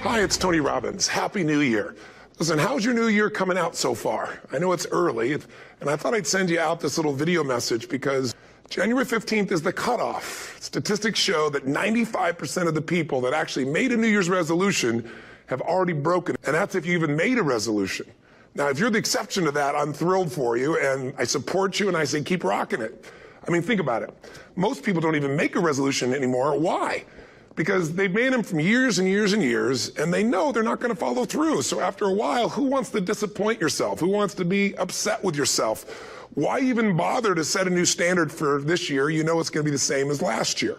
Hi, it's Tony Robbins. Happy New Year. Listen, how's your new year coming out so far? I know it's early, and I thought I'd send you out this little video message because January 15th is the cutoff. Statistics show that 95% of the people that actually made a New Year's resolution have already broken it, and that's if you even made a resolution. Now, if you're the exception to that, I'm thrilled for you, and I support you, and I say keep rocking it. I mean, think about it. Most people don't even make a resolution anymore. Why? Because they've made them from years and years and years, and they know they're not going to follow through. So after a while, who wants to disappoint yourself? Who wants to be upset with yourself? Why even bother to set a new standard for this year? You know it's going to be the same as last year.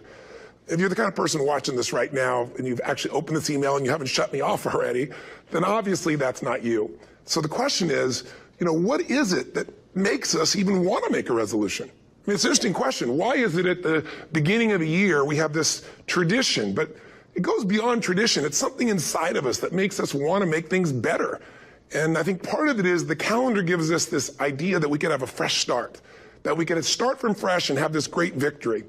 If you're the kind of person watching this right now, and you've actually opened this email and you haven't shut me off already, then obviously that's not you. So the question is, what is it that makes us even want to make a resolution? I mean, it's an interesting question. Why is it at the beginning of the year we have this tradition? But it goes beyond tradition. It's something inside of us that makes us want to make things better. And I think part of it is the calendar gives us this idea that we could have a fresh start, that we could start from fresh and have this great victory.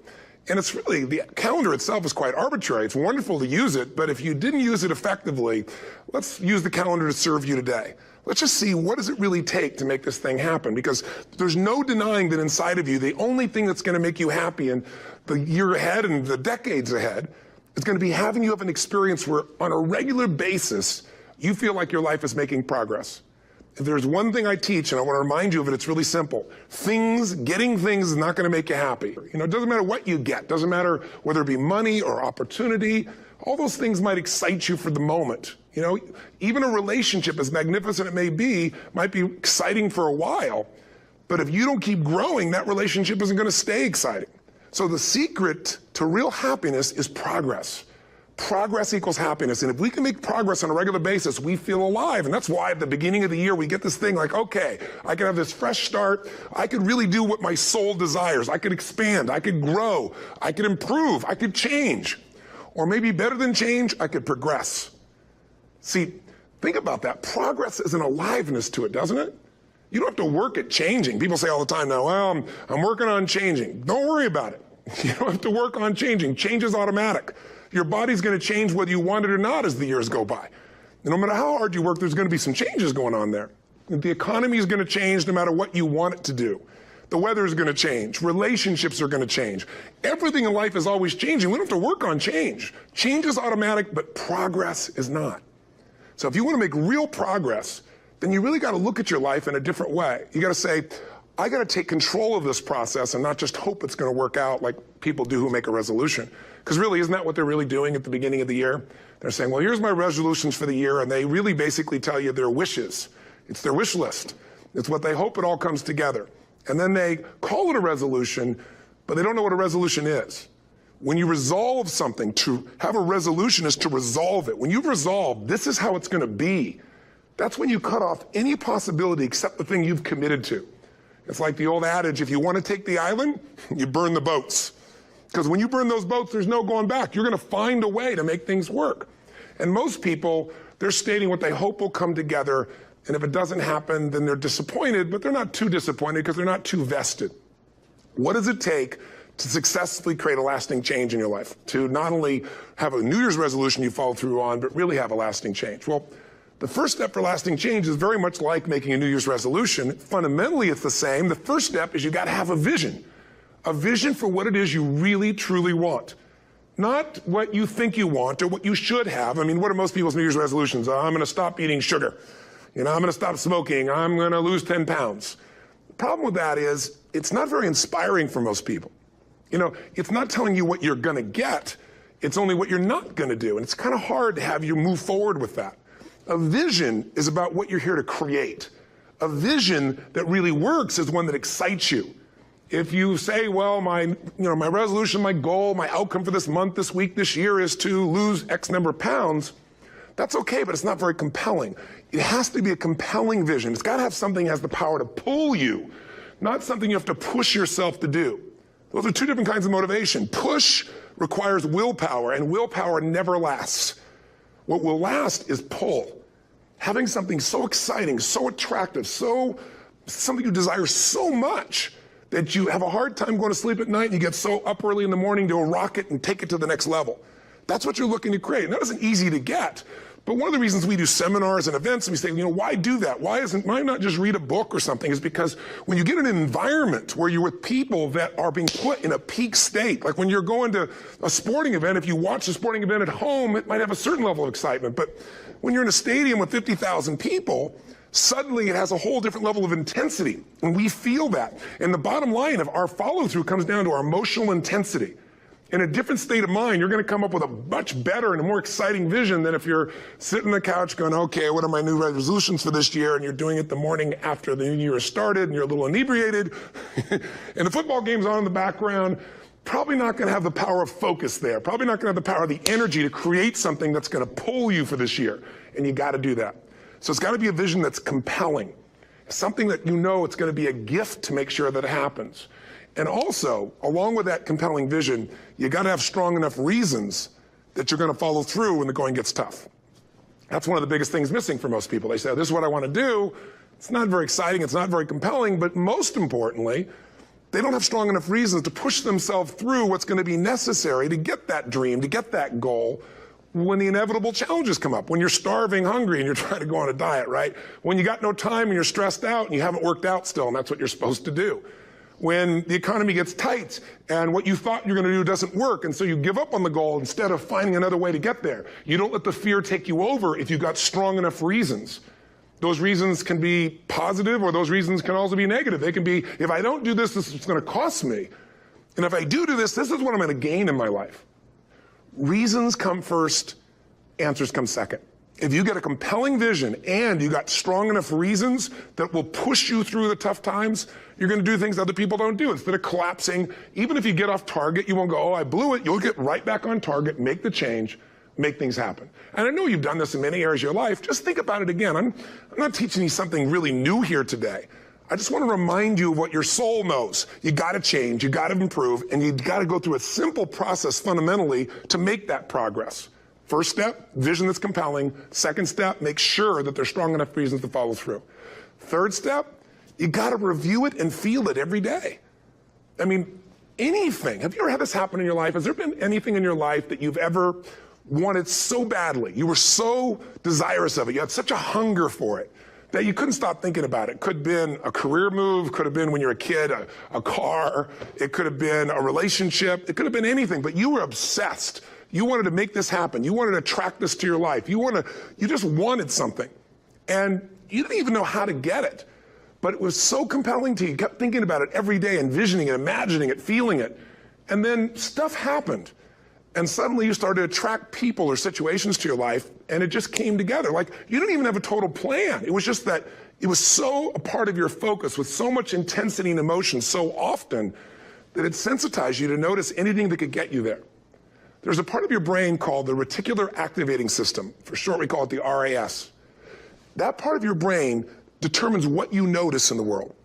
And it's really, the calendar itself is quite arbitrary. It's wonderful to use it, but if you didn't use it effectively, let's use the calendar to serve you today. Let's just see, what does it really take to make this thing happen? Because there's no denying that inside of you, the only thing that's going to make you happy in the year ahead and the decades ahead is going to be having you have an experience where on a regular basis, you feel like your life is making progress. If there's one thing I teach, and I want to remind you of it, it's really simple. Getting things is not going to make you happy. It doesn't matter what you get. It doesn't matter whether it be money or opportunity. All those things might excite you for the moment. Even a relationship, as magnificent it may be, might be exciting for a while. But if you don't keep growing, that relationship isn't going to stay exciting. So the secret to real happiness is progress. Progress equals happiness. And if we can make progress on a regular basis, we feel alive. And that's why at the beginning of the year, we get this thing like, okay, I can have this fresh start. I could really do what my soul desires. I could expand. I could grow. I could improve. I could change. Or maybe better than change, I could progress. See, think about that. Progress is an aliveness to it, doesn't it? You don't have to work at changing. People say all the time now, well, I'm working on changing. Don't worry about it. You don't have to work on changing. Change is automatic. Your body's going to change whether you want it or not as the years go by. And no matter how hard you work, there's going to be some changes going on there. The economy is going to change no matter what you want it to do. The weather is going to change. Relationships are going to change. Everything in life is always changing. We don't have to work on change. Change is automatic, but progress is not. So if you want to make real progress, then you really got to look at your life in a different way. You got to say, I got to take control of this process and not just hope it's going to work out like people do who make a resolution. Because really, isn't that what they're really doing at the beginning of the year? They're saying, well, here's my resolutions for the year, and they really basically tell you their wishes. It's their wish list. It's what they hope it all comes together. And then they call it a resolution, but they don't know what a resolution is. When you resolve something, to have a resolution is to resolve it. When you've resolved, this is how it's going to be. That's when you cut off any possibility except the thing you've committed to. It's like the old adage, if you want to take the island, you burn the boats. Because when you burn those boats, there's no going back. You're going to find a way to make things work. And most people, they're stating what they hope will come together, and if it doesn't happen, then they're disappointed, but they're not too disappointed because they're not too vested. What does it take to successfully create a lasting change in your life? To not only have a New Year's resolution you follow through on, but really have a lasting change? Well, the first step for lasting change is very much like making a New Year's resolution. Fundamentally, it's the same. The first step is you got to have a vision for what it is you really, truly want. Not what you think you want or what you should have. I mean, what are most people's New Year's resolutions? I'm going to stop eating sugar. I'm going to stop smoking. I'm going to lose 10 pounds. The problem with that is it's not very inspiring for most people. It's not telling you what you're going to get. It's only what you're not going to do. And it's kind of hard to have you move forward with that. A vision is about what you're here to create. A vision that really works is one that excites you. If you say, well, my resolution, my goal, my outcome for this month, this week, this year is to lose X number of pounds, that's okay, but it's not very compelling. It has to be a compelling vision. It's got to have something that has the power to pull you, not something you have to push yourself to do. Those are two different kinds of motivation. Push requires willpower, and willpower never lasts. What will last is pull. Having something so exciting, so attractive, something you desire so much that you have a hard time going to sleep at night and you get so up early in the morning to rock it and take it to the next level. That's what you're looking to create. And that isn't easy to get. But one of the reasons we do seminars and events and we say, why do that? Why not just read a book or something? Is because when you get in an environment where you're with people that are being put in a peak state, like when you're going to a sporting event, if you watch a sporting event at home, it might have a certain level of excitement. But when you're in a stadium with 50,000 people, suddenly it has a whole different level of intensity. And we feel that. And the bottom line of our follow-through comes down to our emotional intensity. In a different state of mind, you're going to come up with a much better and a more exciting vision than if you're sitting on the couch going, okay, what are my new resolutions for this year? And you're doing it the morning after the new year has started and you're a little inebriated. And the football game's on in the background. Probably not going to have the power of focus there. Probably not going to have the power of the energy to create something that's going to pull you for this year. And you got to do that. So it's got to be a vision that's compelling. Something that it's going to be a gift to make sure that it happens. And also, along with that compelling vision, you got to have strong enough reasons that you're going to follow through when the going gets tough. That's one of the biggest things missing for most people. They say, this is what I want to do. It's not very exciting. It's not very compelling. But most importantly, they don't have strong enough reasons to push themselves through what's going to be necessary to get that dream, to get that goal when the inevitable challenges come up. When you're starving, hungry, and you're trying to go on a diet, right? When you got no time and you're stressed out and you haven't worked out still, and that's what you're supposed to do. When the economy gets tight and what you thought you're going to do doesn't work, and so you give up on the goal instead of finding another way to get there. You don't let the fear take you over if you've got strong enough reasons. Those reasons can be positive, or those reasons can also be negative. They can be, if I don't do this, this is going to cost me. And if I do this, this is what I'm going to gain in my life. Reasons come first, answers come second. If you get a compelling vision and you got strong enough reasons that will push you through the tough times, you're going to do things other people don't do. Instead of collapsing, even if you get off target, you won't go, oh, I blew it. You'll get right back on target, make the change, make things happen. And I know you've done this in many areas of your life. Just think about it again. I'm not teaching you something really new here today. I just want to remind you of what your soul knows. You got to change, you got to improve, and you got to go through a simple process fundamentally to make that progress. First step, vision that's compelling. Second step, make sure that there's strong enough reasons to follow through. Third step, you got to review it and feel it every day. I mean, anything. Have you ever had this happen in your life? Has there been anything in your life that you've ever wanted so badly? You were so desirous of it. You had such a hunger for it that you couldn't stop thinking about it. Could have been a career move, could have been when you were a kid, a car, it could have been a relationship, it could have been anything, but you were obsessed. You wanted to make this happen. You wanted to attract this to your life. You just wanted something. And you didn't even know how to get it. But it was so compelling to you. You kept thinking about it every day, envisioning it, imagining it, feeling it. And then stuff happened. And suddenly you started to attract people or situations to your life, and it just came together. Like, you didn't even have a total plan. It was just that it was so a part of your focus with so much intensity and emotion so often that it sensitized you to notice anything that could get you there. There's a part of your brain called the reticular activating system. For short, we call it the RAS. That part of your brain determines what you notice in the world.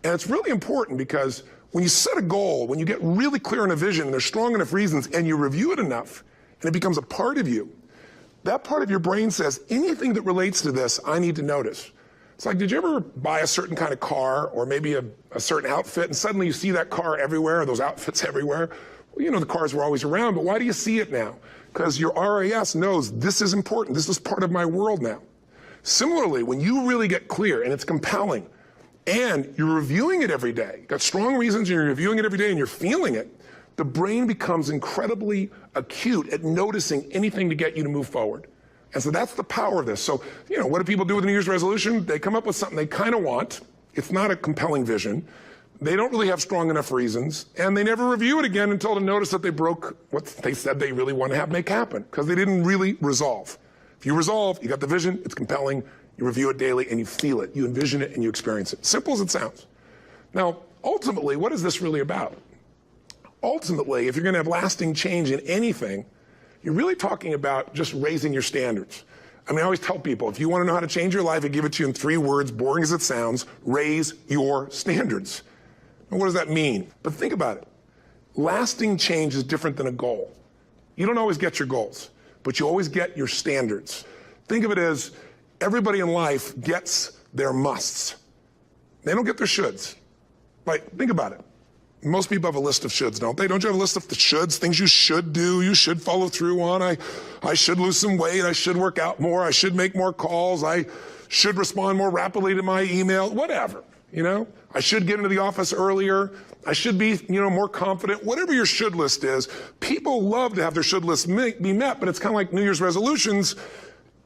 And it's really important because when you set a goal, when you get really clear on a vision and there's strong enough reasons and you review it enough and it becomes a part of you, that part of your brain says, anything that relates to this, I need to notice. It's like, did you ever buy a certain kind of car or maybe a certain outfit and suddenly you see that car everywhere or those outfits everywhere? Well, the cars were always around, but why do you see it now? Because your RAS knows this is important. This is part of my world now. Similarly, when you really get clear and it's compelling and you're reviewing it every day, you've got strong reasons and you're reviewing it every day and you're feeling it, the brain becomes incredibly acute at noticing anything to get you to move forward. And so that's the power of this. So, what do people do with a New Year's resolution? They come up with something they kind of want. It's not a compelling vision. They don't really have strong enough reasons, and they never review it again until to notice that they broke what they said they really want to make happen, because they didn't really resolve. If you resolve, you got the vision, it's compelling, you review it daily, and you feel it, you envision it, and you experience it. Simple as it sounds. Now, ultimately, what is this really about? Ultimately, if you're going to have lasting change in anything, you're really talking about just raising your standards. I mean, I always tell people, if you want to know how to change your life, I give it to you in 3 words, boring as it sounds: raise your standards. And what does that mean? But think about it. Lasting change is different than a goal. You don't always get your goals, but you always get your standards. Think of it as everybody in life gets their musts. They don't get their shoulds. Like, think about it. Most people have a list of shoulds, don't they? Don't you have a list of the shoulds, things you should do, you should follow through on? I should lose some weight, I should work out more, I should make more calls, I should respond more rapidly to my email, whatever, you know? I should get into the office earlier, I should be, more confident. Whatever your should list is, people love to have their should list be met, but it's kind of like New Year's resolutions.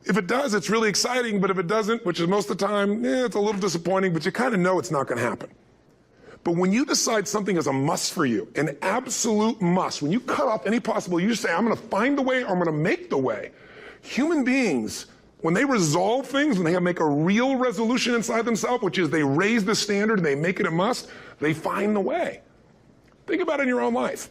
If it does, it's really exciting, but if it doesn't, which is most of the time, it's a little disappointing, but you kind of know it's not going to happen. But when you decide something is a must for you, an absolute must, when you cut off any possible, you say, I'm going to find the way or I'm going to make the way. Human beings, when they resolve things, when they make a real resolution inside themselves, which is they raise the standard and they make it a must, they find the way. Think about it in your own life.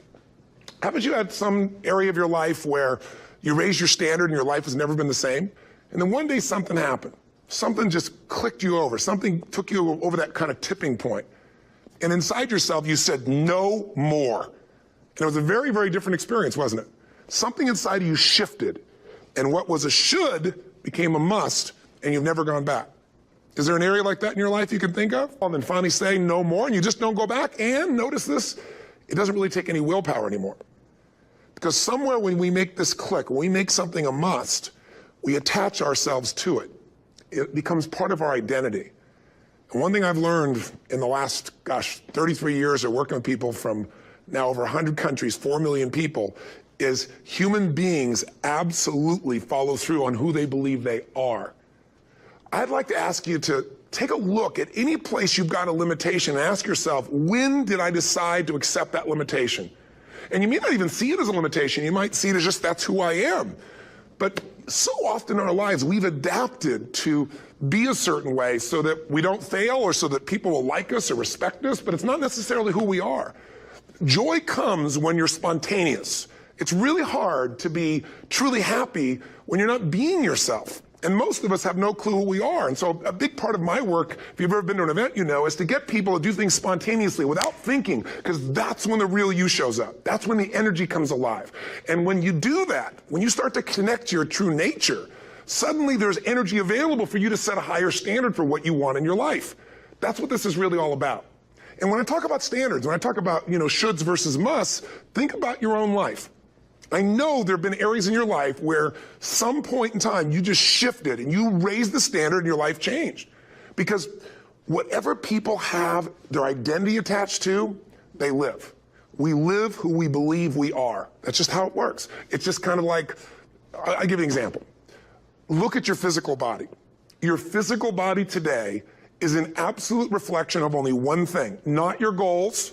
Haven't you had some area of your life where you raised your standard and your life has never been the same? And then one day something happened. Something just clicked you over. Something took you over that kind of tipping point. And inside yourself, you said, no more. And it was a very, very different experience, wasn't it? Something inside of you shifted. And what was a should became a must, and you've never gone back. Is there an area like that in your life you can think of? And then finally say no more, and you just don't go back. And notice this, it doesn't really take any willpower anymore. Because somewhere when we make this click, when we make something a must, we attach ourselves to it. It becomes part of our identity. And one thing I've learned in the last, 33 years of working with people from now over 100 countries, 4 million people, is human beings absolutely follow through on who they believe they are. I'd like to ask you to take a look at any place you've got a limitation and ask yourself, when did I decide to accept that limitation? And you may not even see it as a limitation. You might see it as just that's who I am. But so often in our lives, we've adapted to be a certain way so that we don't fail or so that people will like us or respect us, but it's not necessarily who we are. Joy comes when you're spontaneous. It's really hard to be truly happy when you're not being yourself. And most of us have no clue who we are. And so a big part of my work, if you've ever been to an event, is to get people to do things spontaneously without thinking, because that's when the real you shows up. That's when the energy comes alive. And when you do that, when you start to connect to your true nature, suddenly there's energy available for you to set a higher standard for what you want in your life. That's what this is really all about. And when I talk about standards, when I talk about, shoulds versus musts, think about your own life. I know there have been areas in your life where some point in time you just shifted and you raised the standard and your life changed. Because whatever people have their identity attached to, they live. We live who we believe we are. That's just how it works. It's just kind of like, I'll give you an example. Look at your physical body. Your physical body today is an absolute reflection of only one thing, not your goals,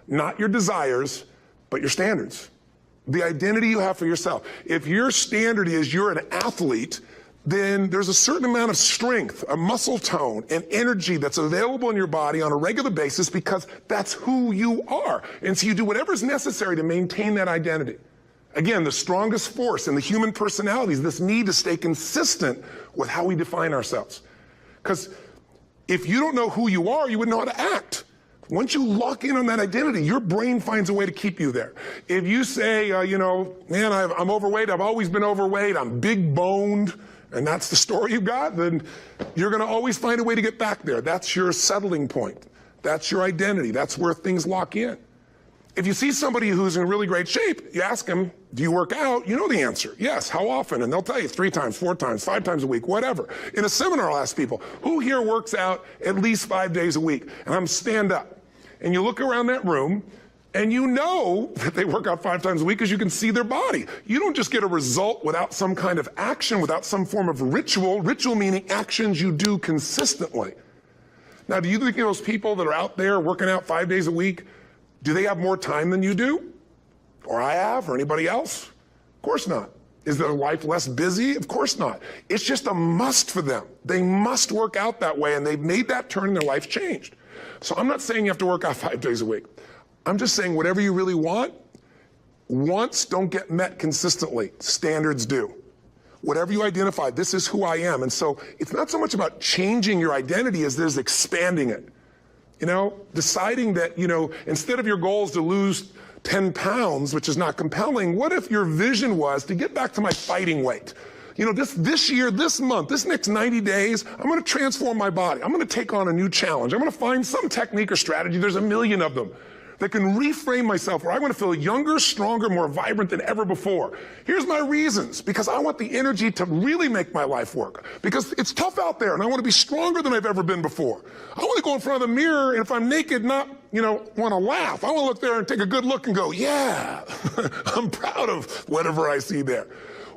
not your desires, but your standards. The identity you have for yourself. If your standard is you're an athlete, then there's a certain amount of strength, a muscle tone, and energy that's available in your body on a regular basis because that's who you are. And so you do whatever's necessary to maintain that identity. Again, the strongest force in the human personality is this need to stay consistent with how we define ourselves. Because if you don't know who you are, you wouldn't know how to act. Once you lock in on that identity, your brain finds a way to keep you there. If you say, man, I'm overweight, I've always been overweight, I'm big boned, and that's the story you've got, then you're going to always find a way to get back there. That's your settling point. That's your identity. That's where things lock in. If you see somebody who's in really great shape, you ask them, do you work out? You know the answer. Yes. How often? And they'll tell you 3 times, 4 times, 5 times a week, whatever. In a seminar, I'll ask people, who here works out at least 5 days a week? And I'm stand up. And you look around that room, and you know that they work out 5 times a week because you can see their body. You don't just get a result without some kind of action, without some form of ritual. Ritual meaning actions you do consistently. Now, do you think those people that are out there working out 5 days a week, do they have more time than you do? Or I have, or anybody else? Of course not. Is their life less busy? Of course not. It's just a must for them. They must work out that way, and they've made that turn and their life's changed. So I'm not saying you have to work out 5 days a week. I'm just saying whatever you really want, wants don't get met consistently. Standards do. Whatever you identify, this is who I am. And so it's not so much about changing your identity as it is expanding it. Deciding that, instead of your goal is to lose 10 pounds, which is not compelling, what if your vision was to get back to my fighting weight? This year, this month, this next 90 days, I'm going to transform my body. I'm going to take on a new challenge. I'm going to find some technique or strategy. There's a million of them that can reframe myself where I want to feel younger, stronger, more vibrant than ever before. Here's my reasons. Because I want the energy to really make my life work. Because it's tough out there and I want to be stronger than I've ever been before. I want to go in front of the mirror and if I'm naked, not, want to laugh. I want to look there and take a good look and go, yeah, I'm proud of whatever I see there.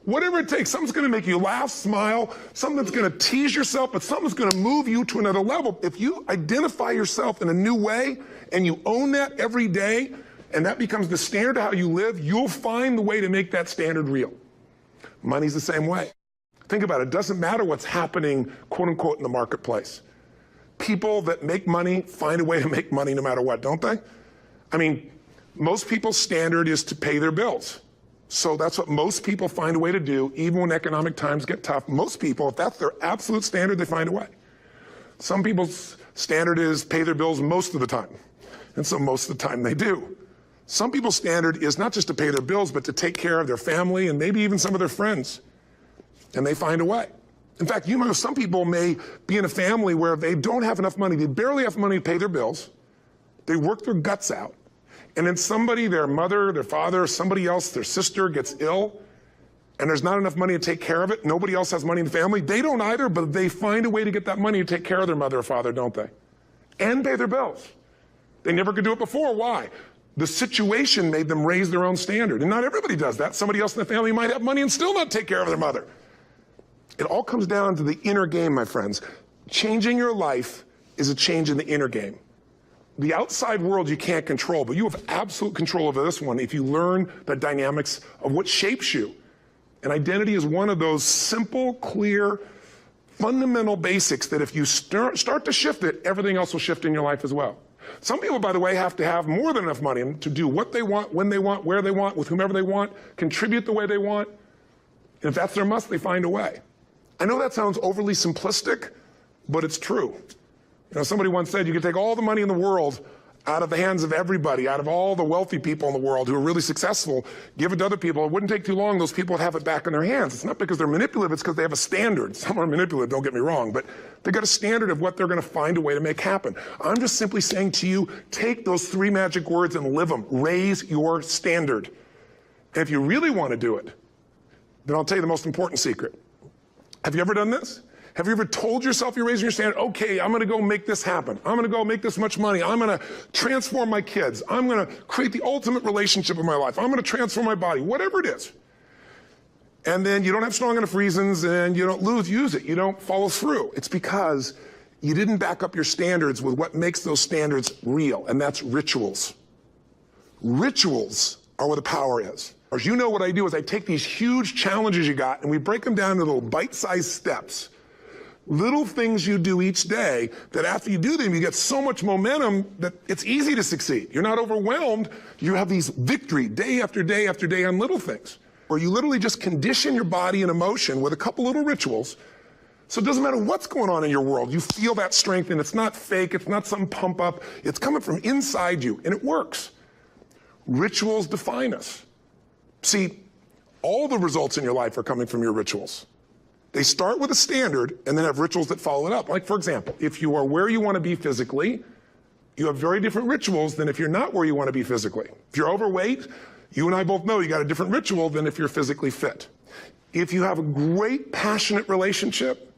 Whatever it takes, something's going to make you laugh, smile, something that's going to tease yourself, but something's going to move you to another level. If you identify yourself in a new way and you own that every day, and that becomes the standard of how you live, you'll find the way to make that standard real. Money's the same way. Think about it. It doesn't matter what's happening, quote unquote, in the marketplace. People that make money find a way to make money no matter what, don't they? I mean, most people's standard is to pay their bills. So that's what most people find a way to do, even when economic times get tough. Most people, if that's their absolute standard, they find a way. Some people's standard is pay their bills most of the time. And so most of the time they do. Some people's standard is not just to pay their bills, but to take care of their family and maybe even some of their friends. And they find a way. In fact, some people may be in a family where they don't have enough money. They barely have money to pay their bills. They work their guts out. And then somebody, their mother, their father, somebody else, their sister gets ill, and there's not enough money to take care of it. Nobody else has money in the family. They don't either, but they find a way to get that money to take care of their mother or father, don't they? And pay their bills. They never could do it before. Why? The situation made them raise their own standard. And not everybody does that. Somebody else in the family might have money and still not take care of their mother. It all comes down to the inner game, my friends. Changing your life is a change in the inner game. The outside world you can't control, but you have absolute control over this one if you learn the dynamics of what shapes you. And identity is one of those simple, clear, fundamental basics that if you start to shift it, everything else will shift in your life as well. Some people, by the way, have to have more than enough money to do what they want, when they want, where they want, with whomever they want, contribute the way they want. And if that's their must, they find a way. I know that sounds overly simplistic, but it's true. Somebody once said you could take all the money in the world out of the hands of everybody, out of all the wealthy people in the world who are really successful, give it to other people. It wouldn't take too long. Those people would have it back in their hands. It's not because they're manipulative. It's because they have a standard. Some are manipulative, don't get me wrong, but they've got a standard of what they're going to find a way to make happen. I'm just simply saying to you, take those 3 magic words and live them. Raise your standard. And if you really want to do it, then I'll tell you the most important secret. Have you ever done this? Have you ever told yourself you're raising your standard? Okay, I'm going to go make this happen. I'm going to go make this much money. I'm going to transform my kids. I'm going to create the ultimate relationship in my life. I'm going to transform my body, whatever it is. And then you don't have strong enough reasons and you don't use it. You don't follow through. It's because you didn't back up your standards with what makes those standards real, and that's rituals. Rituals are where the power is. As you know, what I do is I take these huge challenges you got and we break them down into little bite-sized steps. Little things you do each day that after you do them, you get so much momentum that it's easy to succeed. You're not overwhelmed. You have these victory day after day after day on little things where you literally just condition your body and emotion with a couple little rituals. So it doesn't matter what's going on in your world. You feel that strength and it's not fake. It's not some pump up. It's coming from inside you and it works. Rituals define us. See, all the results in your life are coming from your rituals. They start with a standard and then have rituals that follow it up. Like, for example, if you are where you want to be physically, you have very different rituals than if you're not where you want to be physically. If you're overweight, you and I both know you got a different ritual than if you're physically fit. If you have a great, passionate relationship,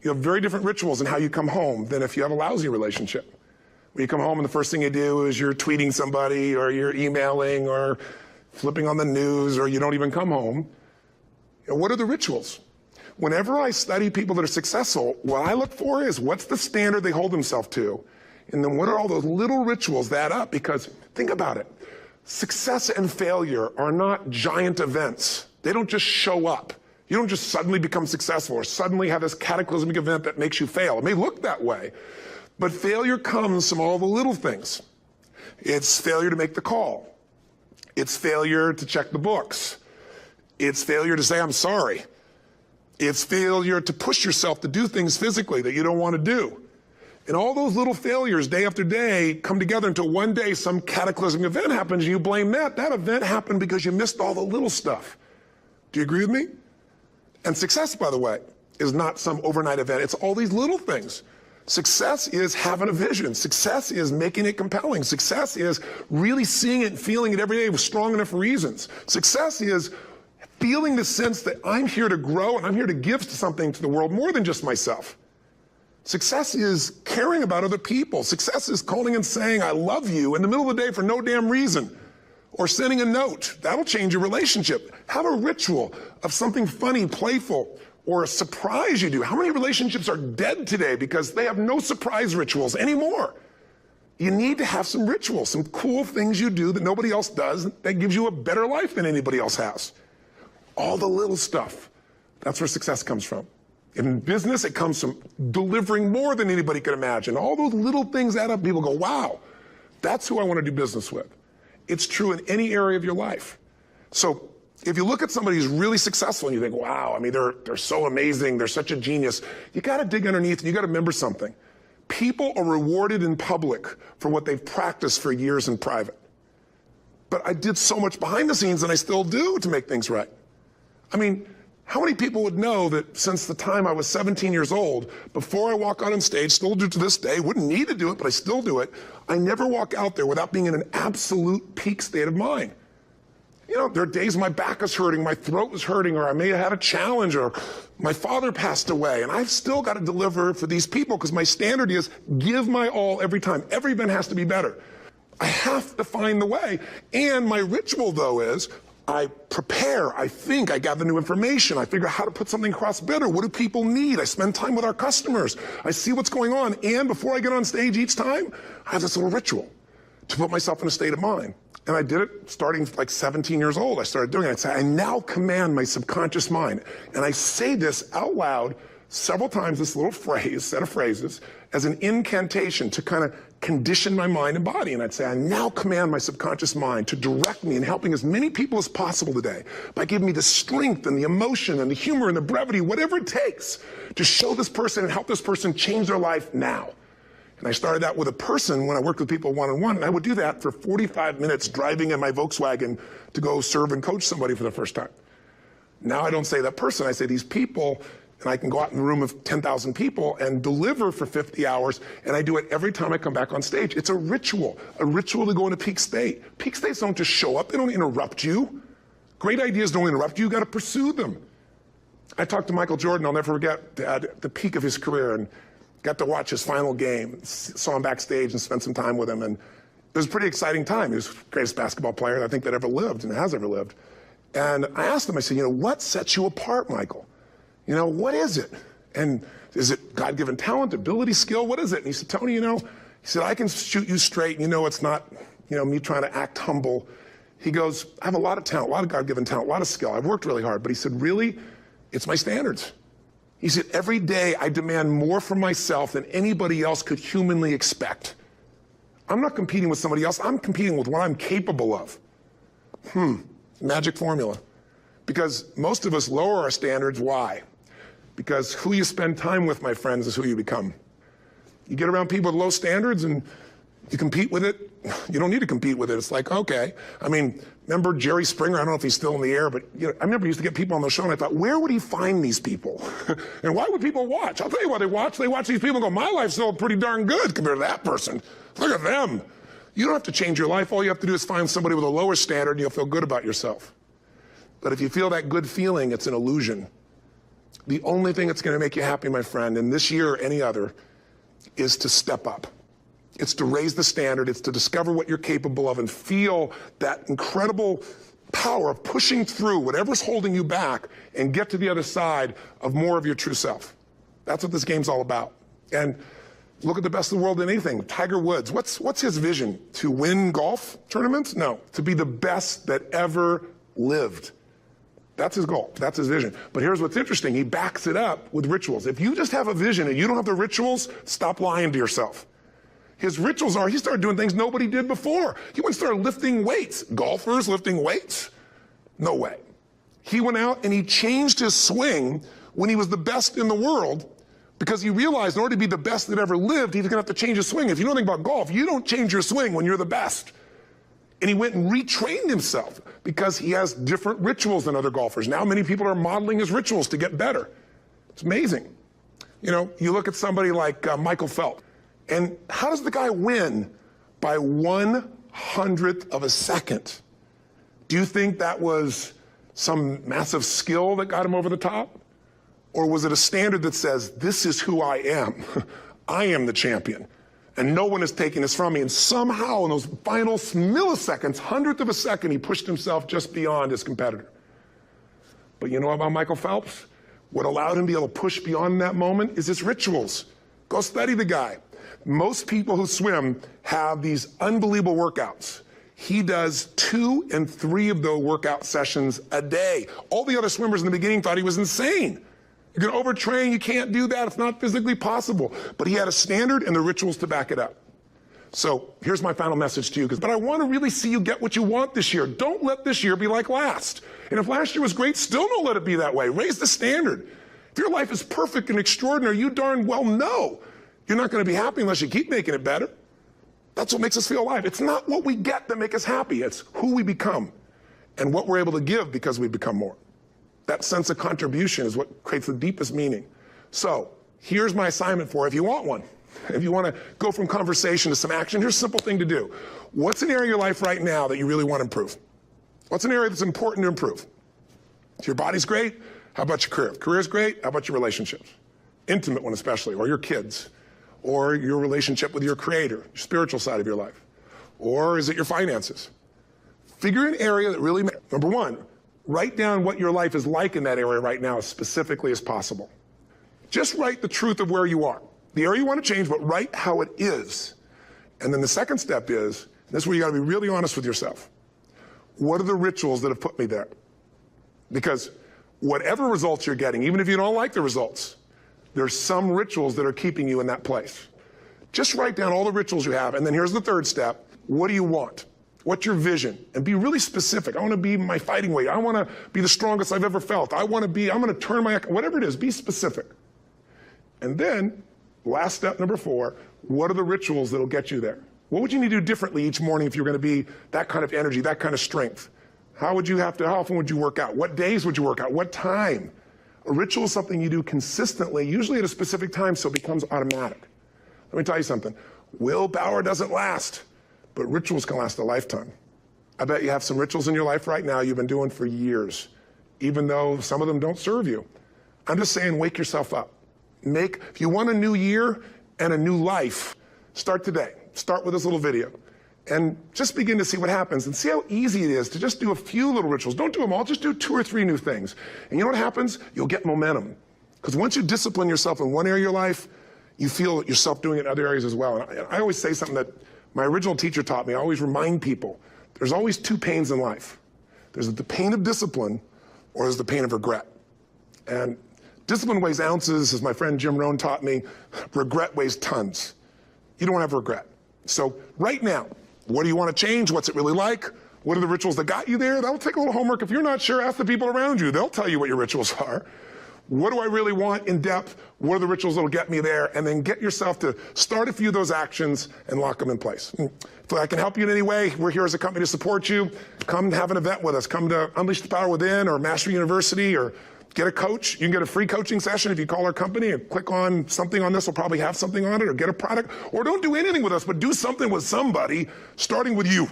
you have very different rituals in how you come home than if you have a lousy relationship. When you come home and the first thing you do is you're tweeting somebody or you're emailing or flipping on the news or you don't even come home. What are the rituals? Whenever I study people that are successful, what I look for is what's the standard they hold themselves to, and then what are all those little rituals that add up? Because think about it. Success and failure are not giant events. They don't just show up. You don't just suddenly become successful or suddenly have this cataclysmic event that makes you fail. It may look that way, but failure comes from all the little things. It's failure to make the call. It's failure to check the books. It's failure to say, I'm sorry. It's failure to push yourself to do things physically that you don't want to do. And all those little failures day after day come together until one day some cataclysmic event happens and you blame that. That event happened because you missed all the little stuff. Do you agree with me? And success, by the way, is not some overnight event. It's all these little things. Success is having a vision. Success is making it compelling. Success is really seeing it and feeling it every day with strong enough reasons. Success is feeling the sense that I'm here to grow and I'm here to give something to the world more than just myself. Success is caring about other people. Success is calling and saying, I love you in the middle of the day for no damn reason. Or sending a note. That'll change your relationship. Have a ritual of something funny, playful, or a surprise you do. How many relationships are dead today because they have no surprise rituals anymore? You need to have some rituals, some cool things you do that nobody else does that gives you a better life than anybody else has. All the little stuff. That's where success comes from. In business, it comes from delivering more than anybody could imagine. All those little things add up. People go, wow, that's who I want to do business with. It's true in any area of your life. So if you look at somebody who's really successful and you think, wow, I mean, they're so amazing, they're such a genius, you got to dig underneath and you got to remember something. People are rewarded in public for what they've practiced for years in private. But I did so much behind the scenes, and I still do, to make things right. I mean, how many people would know that since the time I was 17 years old, before I walk out on stage, still do to this day, wouldn't need to do it, but I still do it, I never walk out there without being in an absolute peak state of mind. You know, there are days my back is hurting, my throat was hurting, or I may have had a challenge, or my father passed away, and I've still got to deliver for these people because my standard is give my all every time. Every event has to be better. I have to find the way. And my ritual, though, is I prepare, I think, I gather new information, I figure out how to put something across better. What do people need? I spend time with our customers. I see what's going on. And before I get on stage each time, I have this little ritual to put myself in a state of mind. And I did it starting like 17 years old. I started doing it. I'd say, I now command my subconscious mind. And I say this out loud several times, this little phrase, set of phrases, as an incantation to kind of condition my mind and body. And I'd say, I now command my subconscious mind to direct me in helping as many people as possible today by giving me the strength and the emotion and the humor and the brevity, whatever it takes to show this person and help this person change their life now. And I started that with a person when I worked with people one-on-one, and I would do that for 45 minutes driving in my Volkswagen to go serve and coach somebody for the first time. Now I don't say that person, I say these people, and I can go out in a room of 10,000 people and deliver for 50 hours, and I do it every time I come back on stage. It's a ritual to go into peak state. Peak states don't just show up, they don't interrupt you. Great ideas don't interrupt you, you gotta pursue them. I talked to Michael Jordan, I'll never forget, at the peak of his career, and got to watch his final game, saw him backstage and spent some time with him, and it was a pretty exciting time. He was the greatest basketball player I think that ever lived and has ever lived. And I asked him, I said, you know, what sets you apart, Michael? You know, what is it? And is it God-given talent, ability, skill? What is it? And he said, Tony, you know, he said, I can shoot you straight. And you know, it's not, you know, me trying to act humble. He goes, I have a lot of talent, a lot of God-given talent, a lot of skill. I've worked really hard. But he said, really, it's my standards. He said, every day I demand more from myself than anybody else could humanly expect. I'm not competing with somebody else. I'm competing with what I'm capable of. Magic formula. Because most of us lower our standards. Why? Because who you spend time with, my friends, is who you become. You get around people with low standards and you compete with it. You don't need to compete with it. It's like, okay. I mean, remember Jerry Springer? I don't know if he's still in the air, but you know, I remember he used to get people on the show and I thought, where would he find these people? And why would people watch? I'll tell you why they watch. They watch these people and go, my life's still pretty darn good compared to that person. Look at them. You don't have to change your life. All you have to do is find somebody with a lower standard and you'll feel good about yourself. But if you feel that good feeling, it's an illusion. The only thing that's going to make you happy, my friend, in this year or any other, is to step up. It's to raise the standard. It's to discover what you're capable of and feel that incredible power of pushing through whatever's holding you back and get to the other side of more of your true self. That's what this game's all about. And look at the best of the world in anything. Tiger Woods, what's his vision? To win golf tournaments? No, to be the best that ever lived. That's his goal. That's his vision. But here's what's interesting. He backs it up with rituals. If you just have a vision and you don't have the rituals, stop lying to yourself. His rituals are, he started doing things nobody did before. He went and started lifting weights. Golfers lifting weights? No way. He went out and he changed his swing when he was the best in the world because he realized in order to be the best that ever lived, he's gonna have to change his swing. If you know anything about golf, you don't change your swing when you're the best. And he went and retrained himself because he has different rituals than other golfers. Now many people are modeling his rituals to get better. It's amazing. You know, you look at somebody like Michael Phelps, and how does the guy win by 1/100th of a second? Do you think that was some massive skill that got him over the top? Or was it a standard that says, this is who I am? I am the champion, and no one is taking this from me. And somehow in those final milliseconds, 100th of a second, he pushed himself just beyond his competitor. But you know about Michael Phelps? What allowed him to be able to push beyond that moment is his rituals. Go study the guy. Most people who swim have these unbelievable workouts. He does 2 and 3 of those workout sessions a day. All the other swimmers in the beginning thought he was insane. You're gonna overtrain, you can't do that, it's not physically possible. But he had a standard and the rituals to back it up. So here's my final message to you, but I wanna really see you get what you want this year. Don't let this year be like last. And if last year was great, still don't let it be that way. Raise the standard. If your life is perfect and extraordinary, you darn well know you're not gonna be happy unless you keep making it better. That's what makes us feel alive. It's not what we get that makes us happy, it's who we become and what we're able to give because we become more. That sense of contribution is what creates the deepest meaning. So here's my assignment for you, if you want one. If you want to go from conversation to some action, here's a simple thing to do. What's an area of your life right now that you really want to improve? What's an area that's important to improve? If your body's great, how about your career? If career's great, how about your relationships? Intimate one especially, or your kids, or your relationship with your creator, your spiritual side of your life. Or is it your finances? Figure an area that really matters. Number one, write down what your life is like in that area right now as specifically as possible. Just write the truth of where you are. The area you want to change, but write how it is. And then the second step is, this is where you gotta be really honest with yourself. What are the rituals that have put me there? Because whatever results you're getting, even if you don't like the results, there's some rituals that are keeping you in that place. Just write down all the rituals you have, and then here's the third step. What do you want? What's your vision? And be really specific. I want to be my fighting weight. I want to be the strongest I've ever felt. I'm going to turn my, whatever it is, be specific. And then, last step, number 4, what are the rituals that'll get you there? What would you need to do differently each morning if you're going to be that kind of energy, that kind of strength? How often would you work out? What days would you work out? What time? A ritual is something you do consistently, usually at a specific time, so it becomes automatic. Let me tell you something. Willpower doesn't last, but rituals can last a lifetime. I bet you have some rituals in your life right now you've been doing for years, even though some of them don't serve you. I'm just saying, wake yourself up. If you want a new year and a new life, start today. Start with this little video. And just begin to see what happens and see how easy it is to just do a few little rituals. Don't do them all, just do 2 or 3 new things. And you know what happens? You'll get momentum. Because once you discipline yourself in one area of your life, you feel yourself doing it in other areas as well. And I always say something that my original teacher taught me. I always remind people, there's always 2 pains in life. There's the pain of discipline, or there's the pain of regret. And discipline weighs ounces, as my friend Jim Rohn taught me. Regret weighs tons. You don't have regret. So right now, what do you want to change? What's it really like? What are the rituals that got you there? That'll take a little homework. If you're not sure, ask the people around you. They'll tell you what your rituals are. What do I really want in depth? What are the rituals that'll get me there? And then get yourself to start a few of those actions and lock them in place. If I can help you in any way, we're here as a company to support you. Come have an event with us. Come to Unleash the Power Within or Mastery University, or get a coach. You can get a free coaching session if you call our company and click on something on this. We'll probably have something on it, or get a product. Or don't do anything with us, but do something with somebody, starting with you.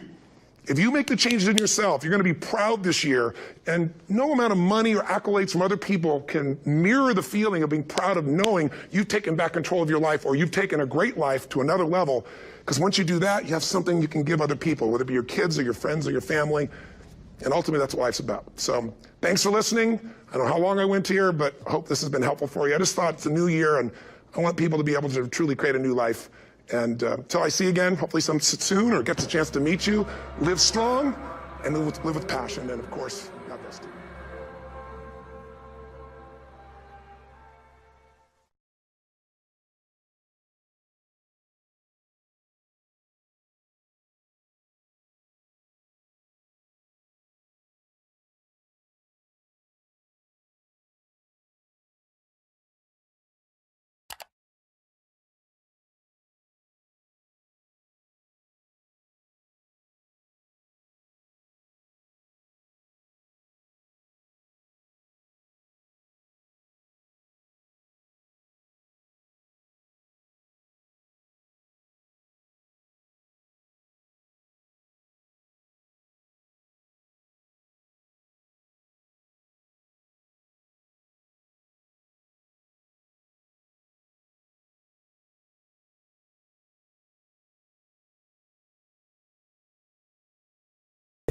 If you make the changes in yourself, you're going to be proud this year, and no amount of money or accolades from other people can mirror the feeling of being proud of knowing you've taken back control of your life, or you've taken a great life to another level. Because once you do that, you have something you can give other people, whether it be your kids or your friends or your family. And ultimately, that's what life's about. So thanks for listening. I don't know how long I went here, but I hope this has been helpful for you. I just thought it's a new year, and I want people to be able to truly create a new life. And until I see you again, hopefully soon, or gets a chance to meet you, live strong and live with passion. And of course, God bless you.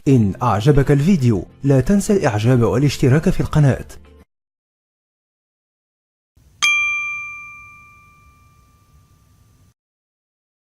إن أعجبك الفيديو لا تنسى الإعجاب والاشتراك في القناة.